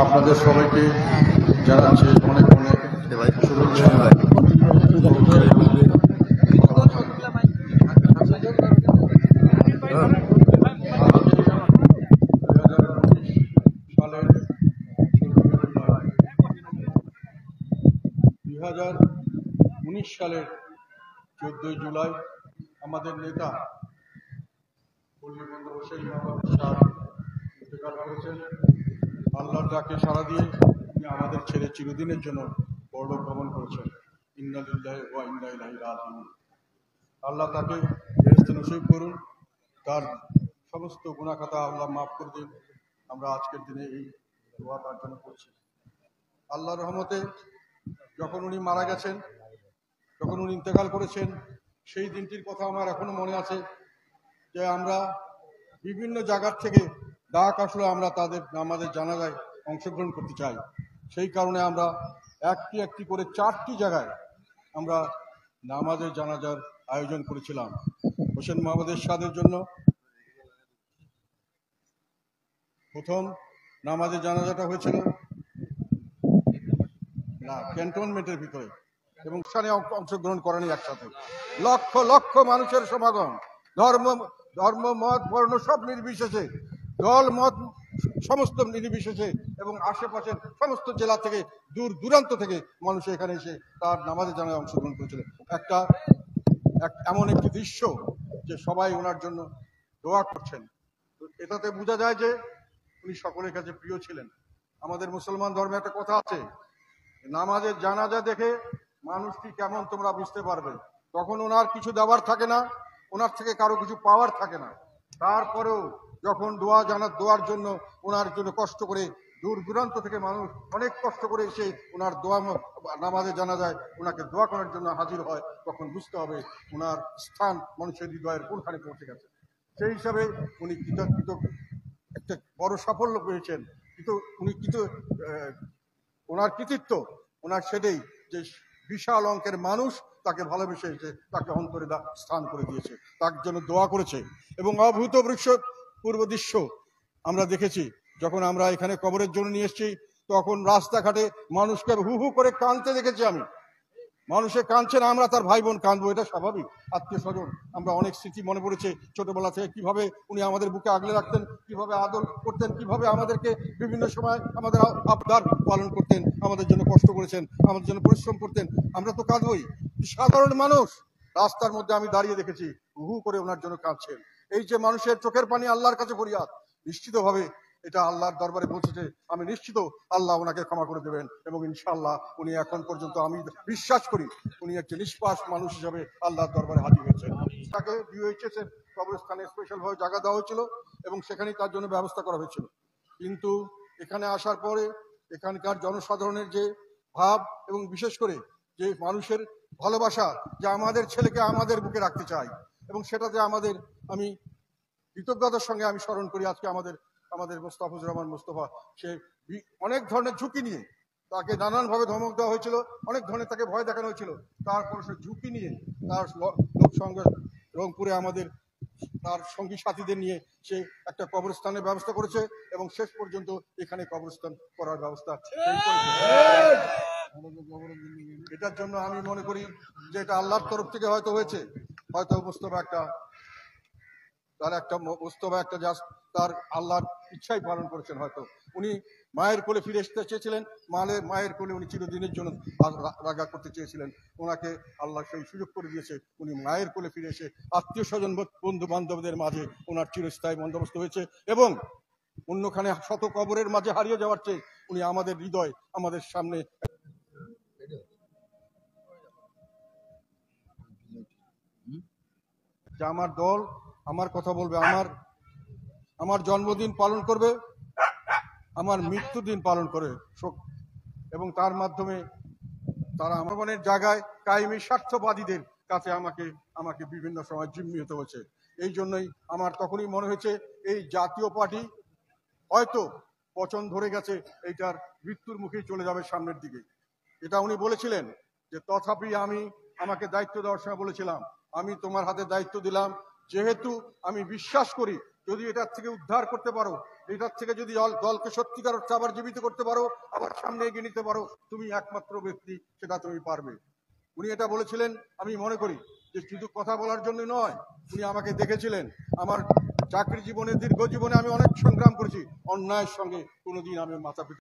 আপনাদের সবাইকে জানাচ্ছি অনেক অনেক শুভেচ্ছা। 2019 সালের 14 জুলাই আমাদের নেতা পল্লী বন্দ্যোপাধ্যায় ইন্তেকাল করেছেন। আল্লাহর ডাকে সাড়া দিয়ে তিনি আমাদের ছেড়ে চিরদিনের জন্য পরলোক গমন করেছেন। ইন্না লিল্লাহি ওয়া ইন্না ইলাইহি রাজিউন। আল্লাহ তাকে বেহেশত নসিব করুন, তার সমস্ত গুনাহ খাতা আল্লাহ মাফ করে দিন। আমরা আজকের দিনে এই দোয়া তার জন্য করছি। আল্লাহর রহমতে যখন উনি মারা গেছেন, যখন উনি ইন্তেকাল করেছেন, সেই দিনটির কথা আমার এখনো মনে আছে যে আমরা বিভিন্ন জায়গার থেকে ডাক আসলে আমরা আমাদের জানাজায় অংশগ্রহণ করতে চাই। সেই কারণে আমরা একটি একটি করে 4টি জায়গায় আমরা নামাজের জানাজার আয়োজন করেছিলাম। হোসেন মোহাম্মদ এরশাদের জন্য প্রথম নামাজের জানাজাটা হয়েছিল ক্যান্টনমেন্টের ভিতরে, এবং সেখানে অংশগ্রহণ করেনি একসাথে লক্ষ লক্ষ মানুষের সমাগম, ধর্ম মত বর্ণ সব নির্বিশেষে, দল মত সমস্ত নির্বিশেষে, এবং আশেপাশের সমস্ত জেলা থেকে দূর দূরান্ত থেকে মানুষ এখানে এসে তার নামাজের জানাজায় অংশগ্রহণ করেছিল। এমন একটি দৃশ্য যে সবাই ওনার জন্য দোয়া করছেন। তো এটাতে বোঝা যায় যে উনি সকলের কাছে প্রিয় ছিলেন। আমাদের মুসলমান ধর্মে একটা কথা আছে, নামাজের জানাজা দেখে মানুষটি কেমন তোমরা বুঝতে পারবে। তখন ওনার কিছু দেওয়ার থাকে না, ওনার থেকে কারো কিছু পাওয়ার থাকে না। তারপরেও যখন দোয়ার জন্য ওনার জন্য কষ্ট করে দূর দূরান্ত থেকে মানুষ অনেক কষ্ট করে এসে ওনার নামাজে জানা যায় ওনাকে দোয়া করার জন্য হাজির হয়, তখন বুঝতে হবে ওনার স্থান মানুষের হৃদয়ের কোনখানে পৌঁছে গেছে। সেই হিসাবে উনি একটা বড় সাফল্য পেয়েছেন। কিন্তু উনি ওনার কৃতিত্ব ওনার সেটাই যে বিশাল অঙ্কের মানুষ তাকে ভালোবেসে এসে তাকে অন্তরে স্থান করে দিয়েছে, তার জন্য দোয়া করেছে। এবং অভূতপূর্ব দৃশ্য আমরা দেখেছি যখন আমরা এখানে কবরের জন্য নিয়ে এসেছি, তখন রাস্তাঘাটে মানুষকে হু হু করে কাঁদতে দেখেছি আমি। মানুষে কাঁদছে না, আমরা তার ভাই বোন কাঁদবো, এটা স্বাভাবিক। আত্মীয় স্বজন, আমরা অনেক স্মৃতি মনে পড়েছে ছোটবেলা থেকে, কিভাবে উনি আমাদের বুকে আগলে রাখতেন, কিভাবে আদর করতেন, কিভাবে আমাদেরকে বিভিন্ন সময় আমাদের আবদার পালন করতেন, আমাদের জন্য কষ্ট করেছেন, আমাদের জন্য পরিশ্রম করতেন। আমরা তো কাঁদবই। সাধারণ মানুষ রাস্তার মধ্যে আমি দাঁড়িয়ে দেখেছি হু হু করে ওনার জন্য কাঁদছেন। এই যে মানুষের চোখের পানি আল্লাহর কাছে ফরিয়াদ, নিশ্চিতভাবে এটা আল্লাহর দরবারে পৌঁছেছে। আমি নিশ্চিত আল্লাহ ওনাকে ক্ষমা করে দেবেন, এবং ইনশাআল্লাহ উনি এখন পর্যন্ত আমি বিশ্বাস করি উনি একটি নিষ্পাস মানুষ হিসাবে আল্লাহর দরবারে হাজির হয়েছেন। তাকে ডিওএইচএস এর কবরস্থানে স্পেশাল ভাবে জায়গা দেওয়া হয়েছিল এবং সেখানেই তার জন্য ব্যবস্থা করা হয়েছিল। কিন্তু এখানে আসার পরে এখানকার জনসাধারণের যে ভাব, এবং বিশেষ করে যে মানুষের ভালোবাসা, যে আমাদের ছেলেকে আমাদের বুকে রাখতে চাই, এবং সেটাতে আমি কৃতজ্ঞতার সঙ্গে আমি স্মরণ করি আজকে আমাদের মোস্তাফিজুর রহমান মোস্তফা। সে অনেক ধরনের ঝুঁকি নিয়ে, তাকে নানানভাবে ধমক দেওয়া হয়েছিল, অনেক ধরনের তাকে ভয় দেখানো হয়েছিল, তারপর সে ঝুঁকি নিয়ে তার লোক সঙ্গে রংপুরে তার সঙ্গী সাথীদের নিয়ে সে একটা কবরস্থানের ব্যবস্থা করেছে, এবং শেষ পর্যন্ত এখানে কবরস্থান করার ব্যবস্থা। এটার জন্য আমি মনে করি যে এটা আল্লাহর তরফ থেকে হয়তো হয়েছে, হয়তো মোস্তফা তার আল্লাহর ইচ্ছাই পালন করেছেন। হয়তো উনি মায়ের কোলে ফিরে আসতে চেয়েছিলেন, মায়ের কোলে উনি চিরদিনের জন্য রাগা করতে চেয়েছিলেন, ওনাকে আল্লাহ সেই সুযোগ করে দিয়েছে। উনি মায়ের কোলে ফিরে এসে আত্মীয় স্বজন বন্ধু বান্ধবদের মাঝে ওনার চিরস্থায়ী বন্দোবস্ত হয়েছে, এবং অন্যখানে শত কবরের মাঝে হারিয়ে যাওয়ার চেয়ে উনি আমাদের হৃদয়, আমাদের সামনে। যে আমার দল আমার কথা বলবে, আমার জন্মদিন পালন করবে, আমার মৃত্যুদিন পালন করে, এবং তার মাধ্যমে তারা আমার জায়গায় কায়েমি স্বার্থবাদীদের কাছে আমাকে বিভিন্ন সময় জিম্মি হতে হয়েছে। এই জন্যই আমার তখনই মনে হয়েছে এই জাতীয় পার্টি হয়তো পচন ধরে গেছে, এইটার মৃত্যুর মুখেই চলে যাবে সামনের দিকে। এটা উনি বলেছিলেন যে তথাপি আমাকে দায়িত্ব দেওয়ার সময় বলেছিলাম, আমি তোমার হাতে দায়িত্ব দিলাম, যেহেতু আমি বিশ্বাস করি যদি এটার থেকে উদ্ধার করতে পারো এটার থেকে যদি দলকে সত্যিকার অর্থে আবার জীবিত করতে পারো, আবার সামনে এগিয়ে নিতে পারো, তুমি একমাত্র ব্যক্তি, সেটা তুমি পারবে। উনি এটা বলেছিলেন, আমি মনে করি যে শুধু কথা বলার জন্য নয়, উনি আমাকে দেখেছিলেন। আমার চাকরি জীবনে, দীর্ঘ জীবনে আমি অনেক সংগ্রাম করেছি, অন্যায়ের সঙ্গে কোনোদিন আমি মাথা